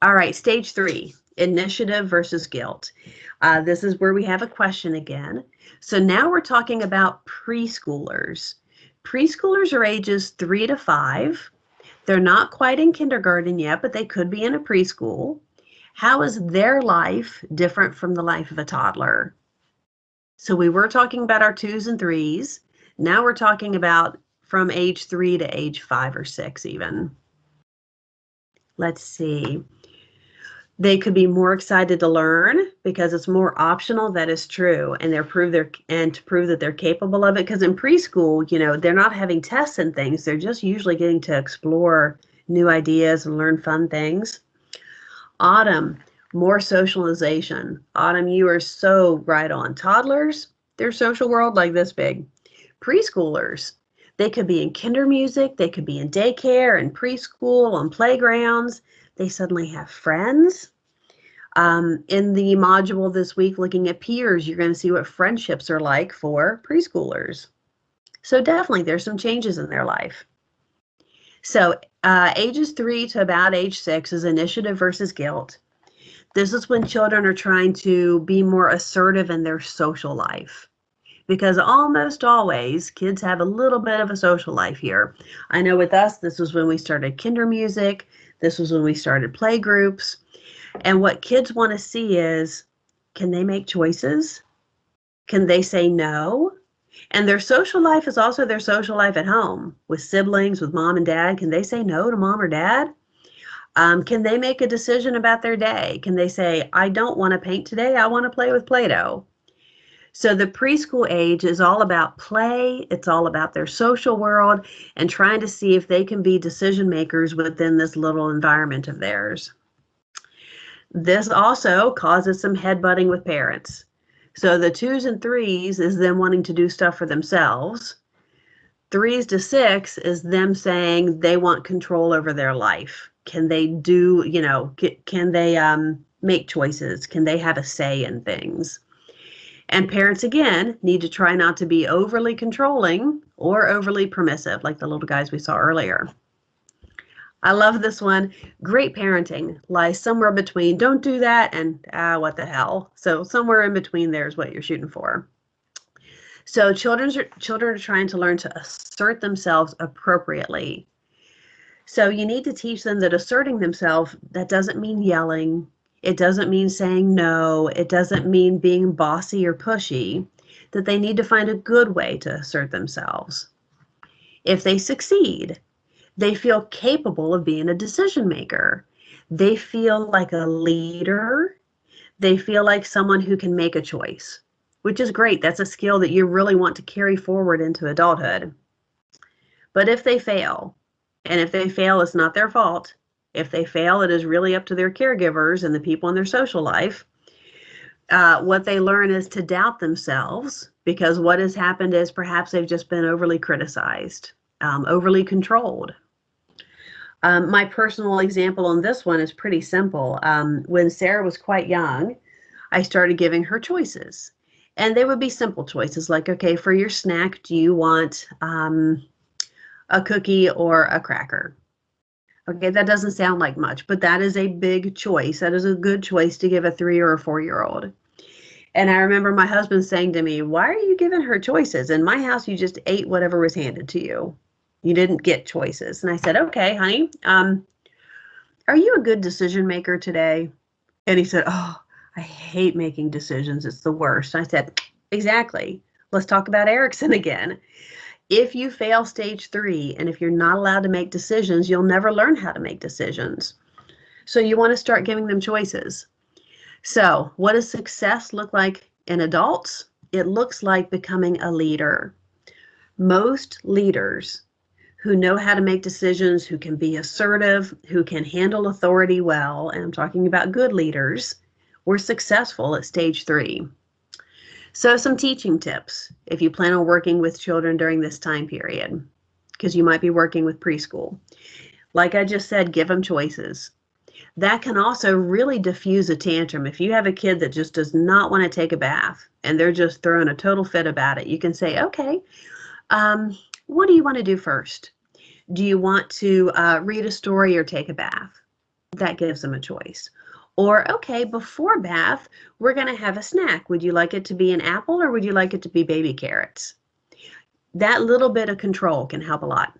All right, stage 3, initiative versus guilt. This is where we have a question again. So now we're talking about preschoolers. Preschoolers are ages 3 to 5. They're not quite in kindergarten yet, but they could be in a preschool. How is their life different from the life of a toddler? So we were talking about our 2s and 3s. Now we're talking about from age 3 to age 5 or 6 even. Let's see. They could be more excited to learn because it's more optional. That is true. And to prove that they're capable of it. Because in preschool, they're not having tests and things. They're just usually getting to explore new ideas and learn fun things. Autumn, more socialization. Autumn, you are so right on. Toddlers, their social world like this big. Preschoolers, they could be in kinder music, they could be in daycare and preschool, on playgrounds. They suddenly have friends. In the module this week, looking at peers, you're going to see what friendships are like for preschoolers. So definitely there's some changes in their life. So ages 3 to about age 6 is initiative versus guilt. This is when children are trying to be more assertive in their social life. Because almost always kids have a little bit of a social life here. I know with us, this was when we started kinder music. This was when we started play groups. And what kids want to see is, can they make choices? Can they say no? And their social life is also their social life at home with siblings, with mom and dad. Can they say no to mom or dad? Can they make a decision about their day? Can they say, I don't want to paint today, I want to play with Play-Doh? So the preschool age is all about play. It's all about their social world and trying to see if they can be decision makers within this little environment of theirs. This also causes some headbutting with parents. So the 2s and 3s is them wanting to do stuff for themselves. 3s to 6 is them saying they want control over their life. Can they do, can they make choices? Can they have a say in things? And parents, again, need to try not to be overly controlling or overly permissive, like the little guys we saw earlier. I love this one. Great parenting lies somewhere between don't do that and what the hell. So somewhere in between there is what you're shooting for. So children are trying to learn to assert themselves appropriately. So you need to teach them that asserting themselves, that doesn't mean yelling. It doesn't mean saying no. It doesn't mean being bossy or pushy. That they need to find a good way to assert themselves. If they succeed, they feel capable of being a decision maker. They feel like a leader. They feel like someone who can make a choice, which is great. That's a skill that you really want to carry forward into adulthood. But if they fail, and if they fail, it's not their fault. If they fail, it is really up to their caregivers and the people in their social life. What they learn is to doubt themselves because what has happened is perhaps they've just been overly criticized, overly controlled. My personal example on this one is pretty simple. When Sarah was quite young, I started giving her choices. And they would be simple choices like, okay, for your snack, do you want a cookie or a cracker? Okay, that doesn't sound like much, but that is a big choice. That is a good choice to give a 3 or a 4-year-old. And I remember my husband saying to me, why are you giving her choices? In my house, you just ate whatever was handed to you. You didn't get choices. And I said, okay, honey, are you a good decision maker today? And he said, oh, I hate making decisions. It's the worst. And I said, exactly. Let's talk about Erikson again. If you fail stage 3 and if you're not allowed to make decisions, you'll never learn how to make decisions. So you want to start giving them choices. So what does success look like in adults? It looks like becoming a leader. Most leaders who know how to make decisions, who can be assertive, who can handle authority well, and I'm talking about good leaders, were successful at stage 3. So some teaching tips if you plan on working with children during this time period, because you might be working with preschool. Like I just said, give them choices. That can also really diffuse a tantrum. If you have a kid that just does not want to take a bath and they're just throwing a total fit about it, you can say, okay, what do you want to do first? Do you want to read a story or take a bath? That gives them a choice. Or, okay, before bath, we're going to have a snack. Would you like it to be an apple or would you like it to be baby carrots? That little bit of control can help a lot.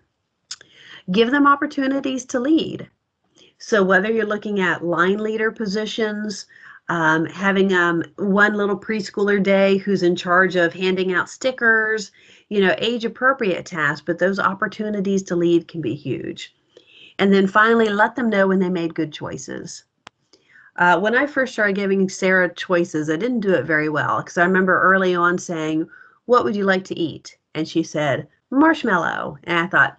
Give them opportunities to lead. So whether you're looking at line leader positions, having one little preschooler day who's in charge of handing out stickers, age appropriate tasks, but those opportunities to lead can be huge. And then finally, let them know when they made good choices. When I first started giving Sarah choices, I didn't do it very well because I remember early on saying, "What would you like to eat?" And she said, "Marshmallow." And I thought,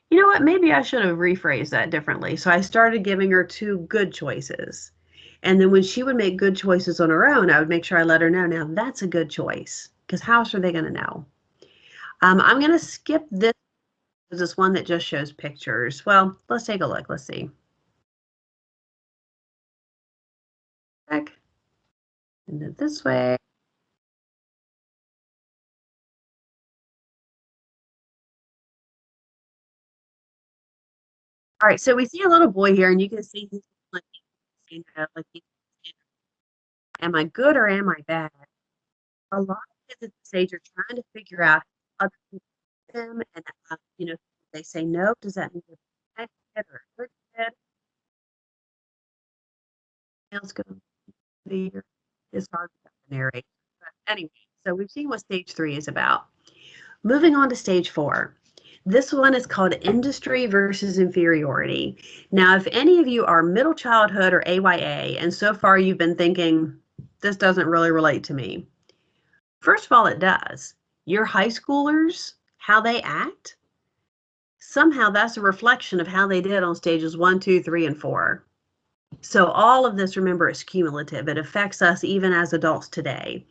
you know what, maybe I should have rephrased that differently. So I started giving her two good choices. And then when she would make good choices on her own, I would make sure I let her know, now that's a good choice, because how else are they going to know? I'm going to skip this one that just shows pictures. Well, let's take a look. Let's see. Back. And then this way. All right, so we see a little boy here, and you can see he's like, am I good or am I bad? A lot of kids at this age are trying to figure out other people them, and they say no. Does that mean they're a bad kid or a good kid? Else going to be it's hard to narrate. But anyway, so we've seen what stage 3 is about. Moving on to stage 4. This one is called industry versus inferiority. Now, if any of you are middle childhood or AYA, and so far you've been thinking, this doesn't really relate to me. First of all, it does. Your high schoolers, how they act, somehow that's a reflection of how they did on stages 1, 2, 3, and 4. So all of this, remember, is cumulative. It affects us even as adults today.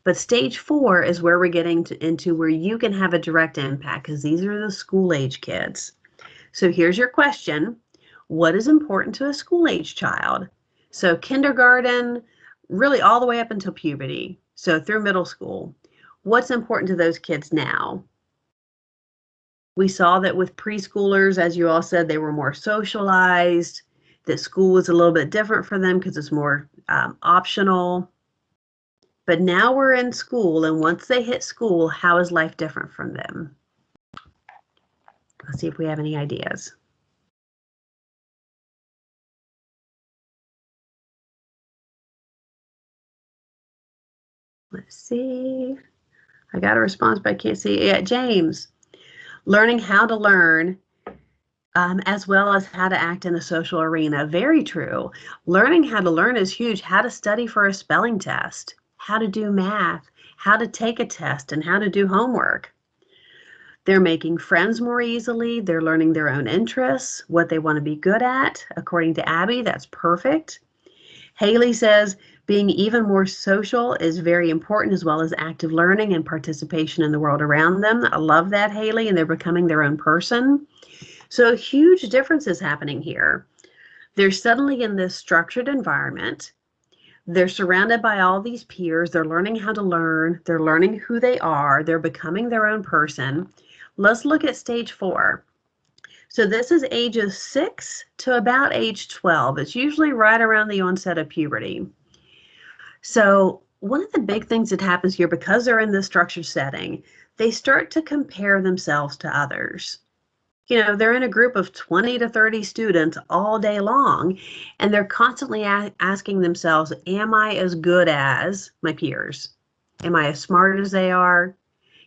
But stage 4 is where we're getting into where you can have a direct impact, because these are the school age kids. So here's your question. What is important to a school age child? So kindergarten, really all the way up until puberty. So through middle school. What's important to those kids now? We saw that with preschoolers, as you all said, they were more socialized, that school was a little bit different for them because it's more optional. But now we're in school, and once they hit school, how is life different from them? Let's see if we have any ideas. Let's see. I got a response, but I can't see. Yeah, James. Learning how to learn as well as how to act in the social arena. Very true. Learning how to learn is huge. How to study for a spelling test, how to do math, how to take a test, and how to do homework. They're making friends more easily. They're learning their own interests, what they want to be good at. According to Abby, that's perfect. Haley says being even more social is very important, as well as active learning and participation in the world around them. I love that, Haley, and they're becoming their own person. So huge differences happening here. They're suddenly in this structured environment. They're surrounded by all these peers. They're learning how to learn. They're learning who they are. They're becoming their own person. Let's look at stage 4. So this is ages 6 to about age 12. It's usually right around the onset of puberty. So one of the big things that happens here, because they're in this structured setting, they start to compare themselves to others. They're in a group of 20 to 30 students all day long, and they're constantly asking themselves, am I as good as my peers? Am I as smart as they are?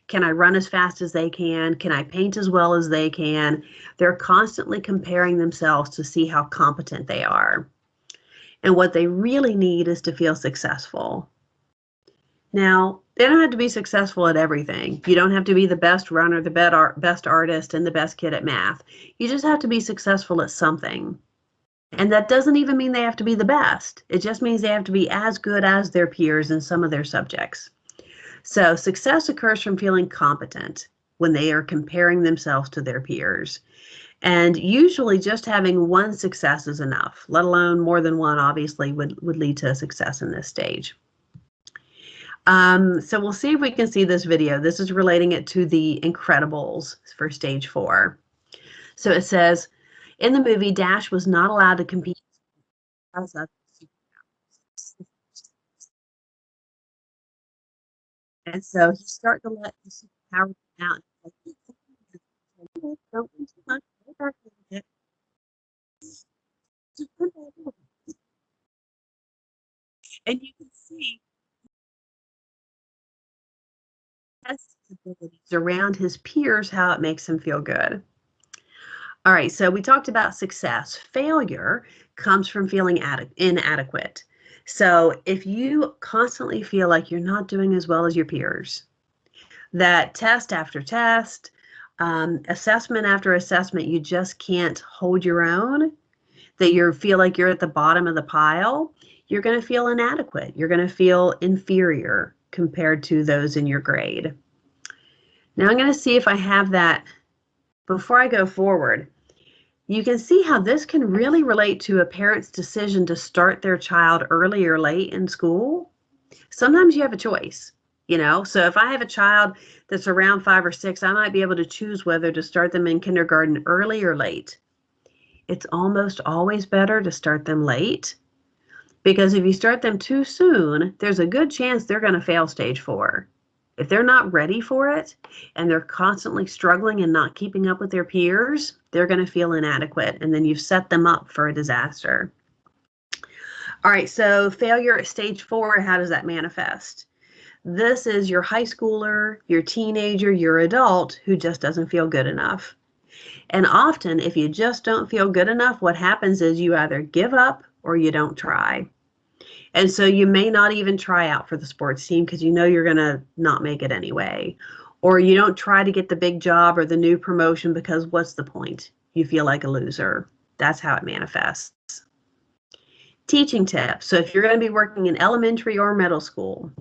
Can I run as fast as they can? Can I paint as well as they can? They're constantly comparing themselves to see how competent they are. And what they really need is to feel successful. Now, they don't have to be successful at everything. You don't have to be the best runner, the best artist, and the best kid at math. You just have to be successful at something. And that doesn't even mean they have to be the best. It just means they have to be as good as their peers in some of their subjects. So success occurs from feeling competent when they are comparing themselves to their peers. And usually just having one success is enough, let alone more than one, obviously, would lead to success in this stage. So we'll see if we can see this video. This is relating it to the Incredibles for stage 4. So it says, In the movie, Dash was not allowed to compete because of superpowers. And so he started to let the superpower come out. Like, don't be too much. Go back a little bit. Just put that in. And you can see test his abilities around his peers, how it makes him feel good. All right, so we talked about success. Failure comes from feeling inadequate. So if you constantly feel like you're not doing as well as your peers, that test after test, assessment after assessment, you just can't hold your own, that you feel like you're at the bottom of the pile, you're going to feel inadequate. You're going to feel inferior compared to those in your grade. Now I'm going to see if I have that before I go forward. You can see how this can really relate to a parent's decision to start their child early or late in school. Sometimes you have a choice, you know. So if I have a child that's around 5 or 6, I might be able to choose whether to start them in kindergarten early or late. It's almost always better to start them late, because if you start them too soon, there's a good chance they're going to fail stage 4. If they're not ready for it and they're constantly struggling and not keeping up with their peers, they're going to feel inadequate, and then you've set them up for a disaster. All right, so failure at stage 4, how does that manifest? This is your high schooler, your teenager, your adult who just doesn't feel good enough. And often, if you just don't feel good enough, what happens is you either give up or you don't try. And so you may not even try out for the sports team because you know you're going to not make it anyway. Or you don't try to get the big job or the new promotion because what's the point? You feel like a loser. That's how it manifests. Teaching tips. So if you're going to be working in elementary or middle school,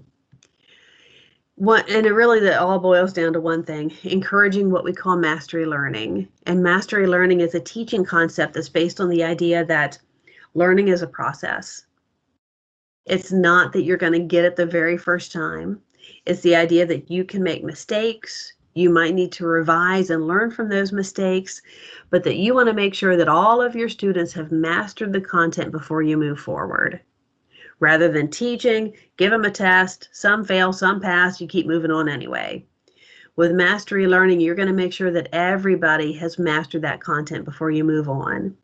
and it really that all boils down to one thing: encouraging what we call mastery learning. And mastery learning is a teaching concept that's based on the idea that learning is a process. It's not that you're going to get it the very first time. It's the idea that you can make mistakes. You might need to revise and learn from those mistakes, but that you want to make sure that all of your students have mastered the content before you move forward. Rather than teaching, give them a test, some fail, some pass, you keep moving on anyway. With mastery learning, you're going to make sure that everybody has mastered that content before you move on.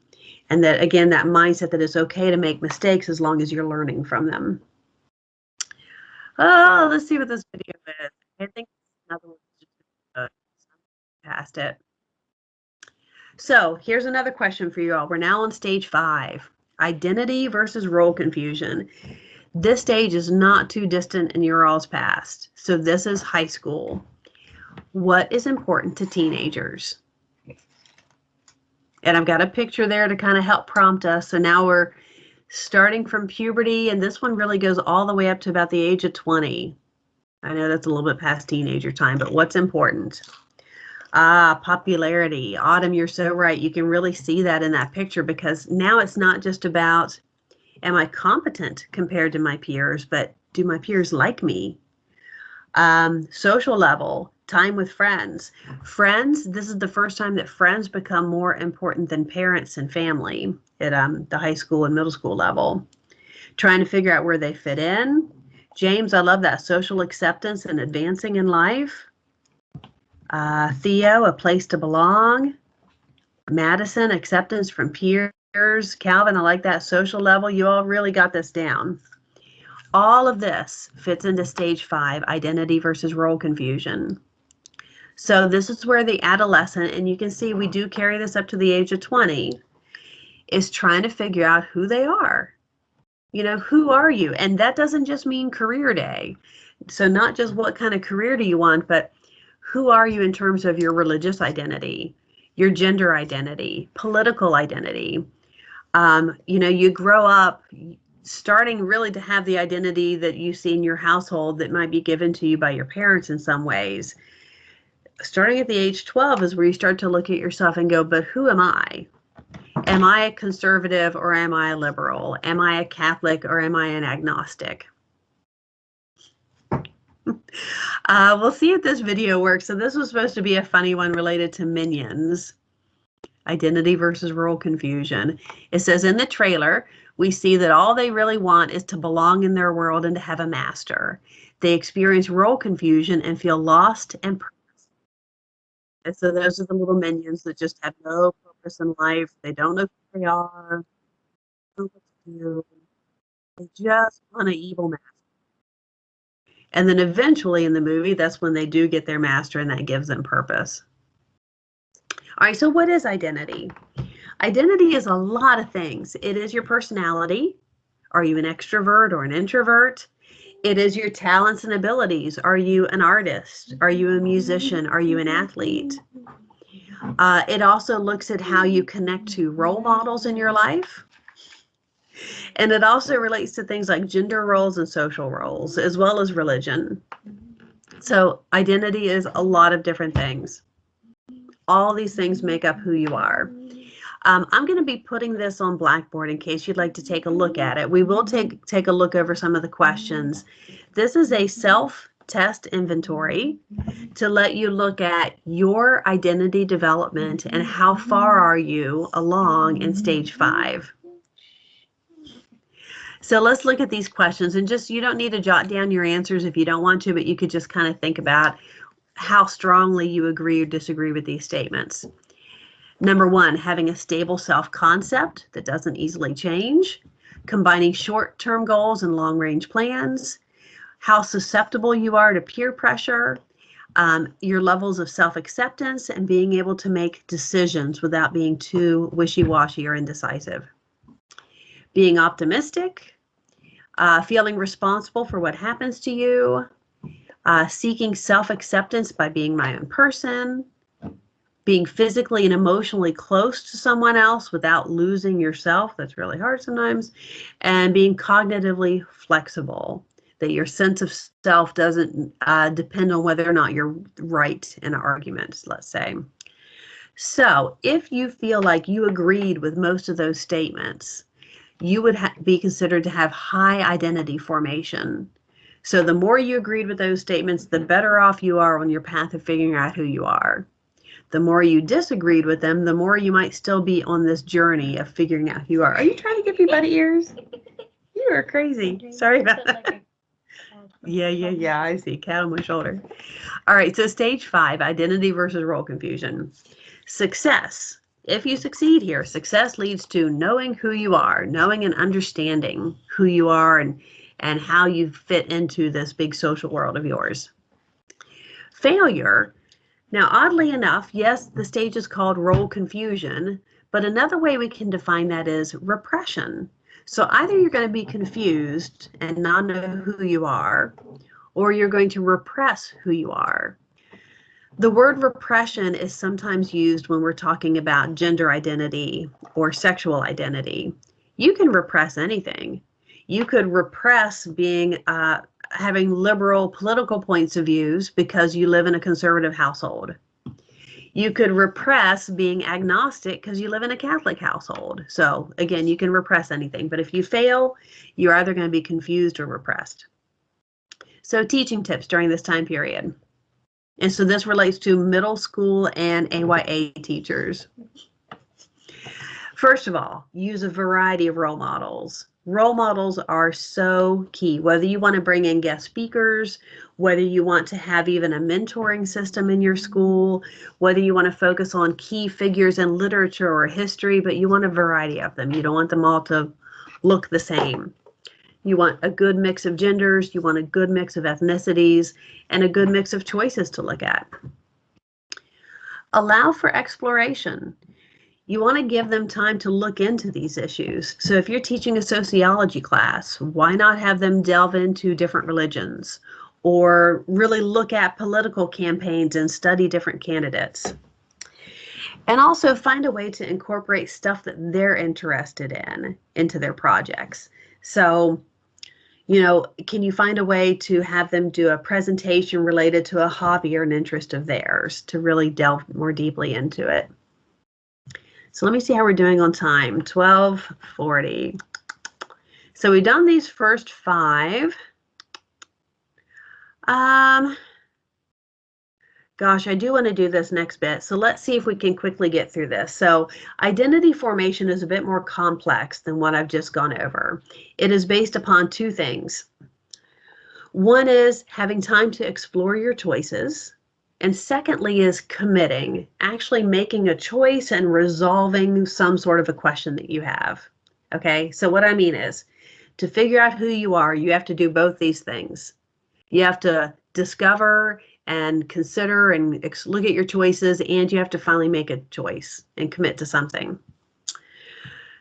And that, again, that mindset that it's okay to make mistakes as long as you're learning from them. Oh, let's see what this video is. I think another one past it. So here's another question for you all. We're now on stage 5, identity versus role confusion. This stage is not too distant in your all's past. So this is high school. What is important to teenagers? And I've got a picture there to kind of help prompt us. So now we're starting from puberty, and this one really goes all the way up to about the age of 20. I know that's a little bit past teenager time, but what's important? Popularity. Autumn, you're so right. You can really see that in that picture, because now it's not just about, am I competent compared to my peers, but do my peers like me? Social level, time with friends. Friends, this is the first time that friends become more important than parents and family at the high school and middle school level. Trying to figure out where they fit in. James, I love that. Social acceptance and advancing in life. Theo, a place to belong. Madison, acceptance from peers. Calvin, I like that. Social level. You all really got this down. All of this fits into stage 5, identity versus role confusion. So this is where the adolescent, and you can see we do carry this up to the age of 20, is trying to figure out who they are. You know, who are you? And that doesn't just mean career day. So not just what kind of career do you want, but who are you in terms of your religious identity, your gender identity, political identity. You know, you grow up starting really to have the identity that you see in your household that might be given to you by your parents in some ways. Starting at the age 12 is where you start to look at yourself and go, but who am I? Am I a conservative or am I a liberal? Am I a Catholic or am I an agnostic? We'll see if this video works. So this was supposed to be a funny one related to Minions. identity versus role confusion. It says in the trailer, we see that all they really want is to belong in their world and to have a master. They experience role confusion and feel lost and and so those are the little minions that just have no purpose in life. They don't know who they are, don't know what to do. They just want an evil master. And then eventually in the movie, that's when they do get their master and that gives them purpose. All right, so what is identity? Identity is a lot of things. It is your personality. Are you an extrovert or an introvert? It is your talents and abilities. Are you an artist? Are you a musician? Are you an athlete? It also looks at how you connect to role models in your life. And it also relates to things like gender roles and social roles, as well as religion. So identity is a lot of different things. All these things make up who you are. I'm going to be putting this on Blackboard in case you'd like to take a look at it. We will take a look over some of the questions. This is a self-test inventory to let you look at your identity development and how far are you along in stage 5. So let's look at these questions, and just, you don't need to jot down your answers if you don't want to, but you could just kind of think about how strongly you agree or disagree with these statements. Number 1, having a stable self-concept that doesn't easily change, combining short-term goals and long-range plans, how susceptible you are to peer pressure, your levels of self-acceptance, and being able to make decisions without being too wishy-washy or indecisive. Being optimistic, feeling responsible for what happens to you, seeking self-acceptance by being my own person, being physically and emotionally close to someone else without losing yourself. That's really hard sometimes. And being cognitively flexible, that your sense of self doesn't depend on whether or not you're right in an argument, let's say. So if you feel like you agreed with most of those statements, you would be considered to have high identity formation. So the more you agreed with those statements, the better off you are on your path of figuring out who you are. The more you disagreed with them, the more you might still be on this journey of figuring out who you are. Are you trying to give me bunny ears? You are crazy. Sorry about that. Yeah, I see. Cat on my shoulder. All right, so stage 5, identity versus role confusion. Success. If you succeed here, success leads to knowing who you are, knowing and understanding who you are and how you fit into this big social world of yours. Failure. Now, oddly enough, yes, the stage is called role confusion, but another way we can define that is repression. So either you're going to be confused and not know who you are, or you're going to repress who you are. The word repression is sometimes used when we're talking about gender identity or sexual identity. You can repress anything. You could repress being having liberal political points of views because you live in a conservative household. You could repress being agnostic because you live in a Catholic household. So again, you can repress anything, but if you fail, you're either going to be confused or repressed. So teaching tips during this time period. And so this relates to middle school and AYA teachers. First of all, use a variety of role models. Role models are so key, whether you want to bring in guest speakers, whether you want to have even a mentoring system in your school, whether you want to focus on key figures in literature or history, but you want a variety of them. You don't want them all to look the same. You want a good mix of genders, you want a good mix of ethnicities, and a good mix of choices to look at. Allow for exploration. You want to give them time to look into these issues. So if you're teaching a sociology class, why not have them delve into different religions or really look at political campaigns and study different candidates? And also find a way to incorporate stuff that they're interested in into their projects. So, you know, can you find a way to have them do a presentation related to a hobby or an interest of theirs to really delve more deeply into it? So let me see how we're doing on time. 12:40. So we've done these first 5. Gosh, I do want to do this next bit. So let's see if we can quickly get through this. So identity formation is a bit more complex than what I've just gone over. It is based upon two things. One is having time to explore your choices. And secondly is committing, actually making a choice and resolving some sort of a question that you have. Okay, so what I mean is to figure out who you are, you have to do both these things. You have to discover and consider and look at your choices, and you have to finally make a choice and commit to something.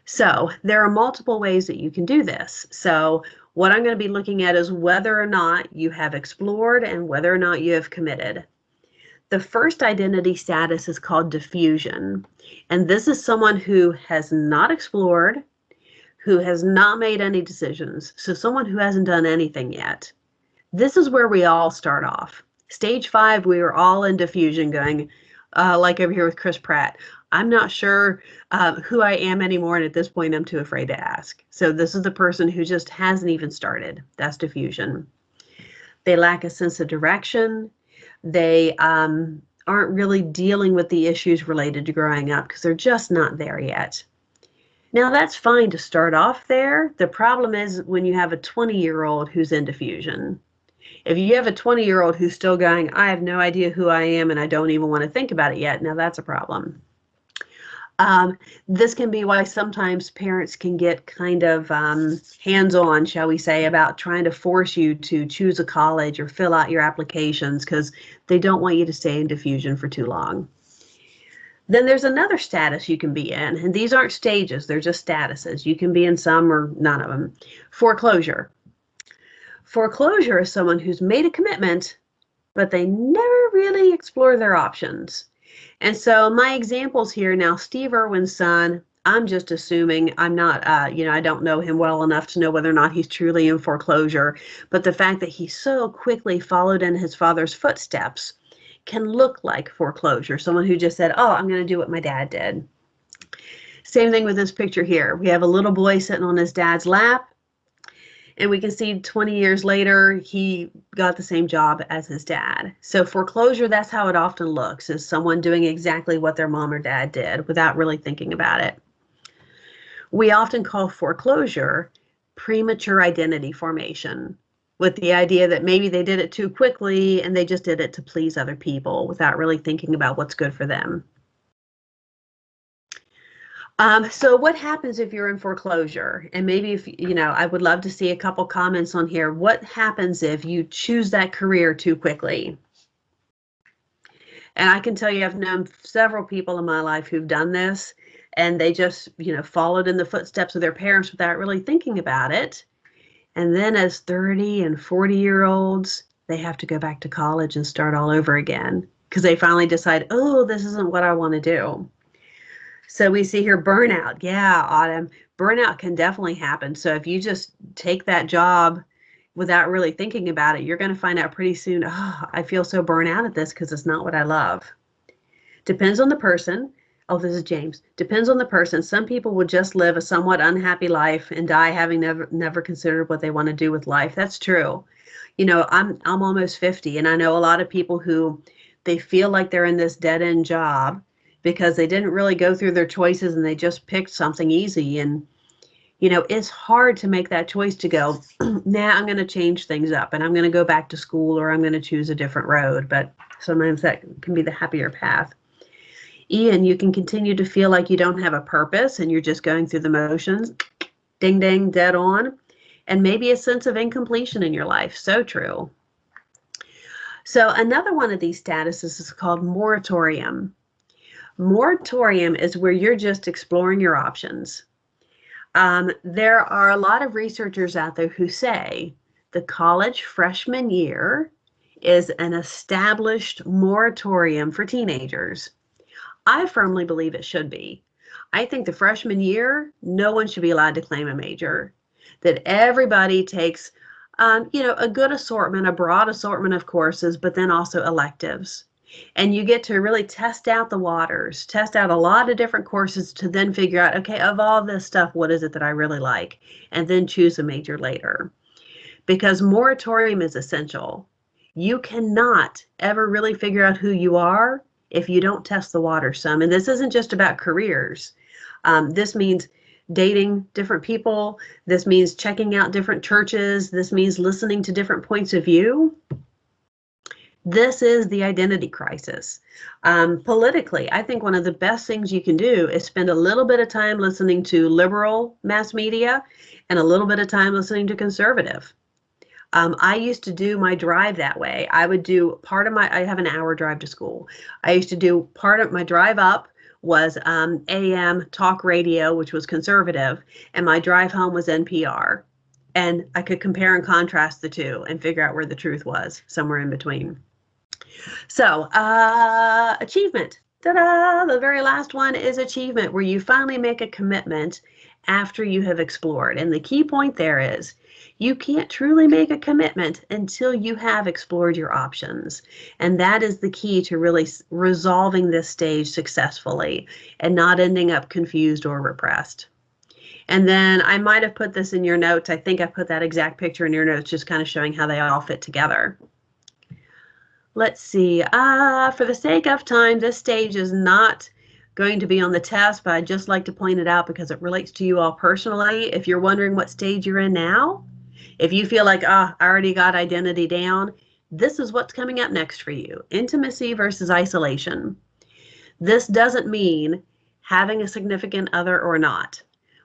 So there are multiple ways that you can do this. So what I'm going to be looking at is whether or not you have explored and whether or not you have committed. The first identity status is called diffusion. And this is someone who has not explored, who has not made any decisions. So someone who hasn't done anything yet. This is where we all start off. Stage 5, we were all in diffusion going, like over here with Chris Pratt. I'm not sure who I am anymore, and at this point, I'm too afraid to ask. So this is the person who just hasn't even started. That's diffusion. They lack a sense of direction. They aren't really dealing with the issues related to growing up because they're just not there yet. Now, that's fine to start off there. The problem is when you have a 20-year-old who's in diffusion. If you have a 20-year-old who's still going, I have no idea who I am and I don't even want to think about it yet, now that's a problem. This can be why sometimes parents can get kind of hands-on, shall we say, about trying to force you to choose a college or fill out your applications because they don't want you to stay in diffusion for too long. Then there's another status you can be in, and these aren't stages, they're just statuses. You can be in some or none of them. Foreclosure. Foreclosure is someone who's made a commitment, but they never really explore their options. And so my examples here now, Steve Irwin's son, I'm just assuming, I'm not, I don't know him well enough to know whether or not he's truly in foreclosure, but the fact that he so quickly followed in his father's footsteps can look like foreclosure. Someone who just said, oh, I'm going to do what my dad did. Same thing with this picture here. We have a little boy sitting on his dad's lap. And we can see 20 years later, he got the same job as his dad. So foreclosure, that's how it often looks, is someone doing exactly what their mom or dad did without really thinking about it. We often call foreclosure premature identity formation, with the idea that maybe they did it too quickly and they just did it to please other people without really thinking about what's good for them. So what happens if you're in foreclosure? And maybe if, I would love to see a couple comments on here. What happens if you choose that career too quickly? And I can tell you, I've known several people in my life who've done this, and they just, followed in the footsteps of their parents without really thinking about it. And then as 30 and 40-year-olds, they have to go back to college and start all over again because they finally decide, oh, this isn't what I want to do. So we see here burnout. Yeah, Autumn. Burnout can definitely happen. So if you just take that job without really thinking about it, you're going to find out pretty soon, oh, I feel so burnt out at this because it's not what I love. Depends on the person. Oh, this is James. Depends on the person. Some people will just live a somewhat unhappy life and die having never considered what they want to do with life. That's true. I'm almost 50, and I know a lot of people who they feel like they're in this dead-end job because they didn't really go through their choices and they just picked something easy. And, it's hard to make that choice to go, nah, I'm going to change things up and I'm going to go back to school or I'm going to choose a different road. But sometimes that can be the happier path. Ian, you can continue to feel like you don't have a purpose and you're just going through the motions. Ding, ding, dead on. And maybe a sense of incompletion in your life. So true. So another one of these statuses is called moratorium. Moratorium is where you're just exploring your options. There are a lot of researchers out there who say the college freshman year is an established moratorium for teenagers. I firmly believe it should be. I think the freshman year, no one should be allowed to claim a major. That everybody takes, a good assortment, a broad assortment of courses, but then also electives. And you get to really test out the waters, test out a lot of different courses to then figure out, okay, of all this stuff, what is it that I really like? And then choose a major later. Because moratorium is essential. You cannot ever really figure out who you are if you don't test the water some. And this isn't just about careers. This means dating different people. This means checking out different churches. This means listening to different points of view. This is the identity crisis. Politically, I think one of the best things you can do is spend a little bit of time listening to liberal mass media and a little bit of time listening to conservative. I used to do my drive that way. I would do I have an hour drive to school. I used to do part of my drive up was AM talk radio, which was conservative, and my drive home was NPR. And I could compare and contrast the two and figure out where the truth was, somewhere in between. So, achievement. Ta-da! The very last one is achievement, where you finally make a commitment after you have explored. And the key point there is you can't truly make a commitment until you have explored your options. And that is the key to really resolving this stage successfully and not ending up confused or repressed. And then I might have put this in your notes. I think I put that exact picture in your notes, just kind of showing how they all fit together. Let's see. For the sake of time, this stage is not going to be on the test, but I'd just like to point it out because it relates to you all personally. If you're wondering what stage you're in now, if you feel like, I already got identity down, this is what's coming up next for you. Intimacy versus isolation. This doesn't mean having a significant other or not.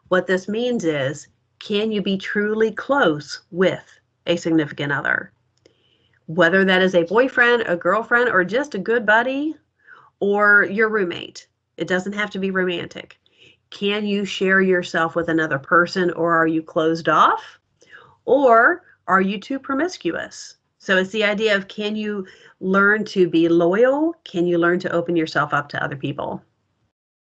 What this means is, can you be truly close with a significant other? Whether that is a boyfriend, a girlfriend, or just a good buddy, or your roommate. It doesn't have to be romantic. Can you share yourself with another person, or are you closed off? Or are you too promiscuous? So it's the idea of, can you learn to be loyal? Can you learn to open yourself up to other people?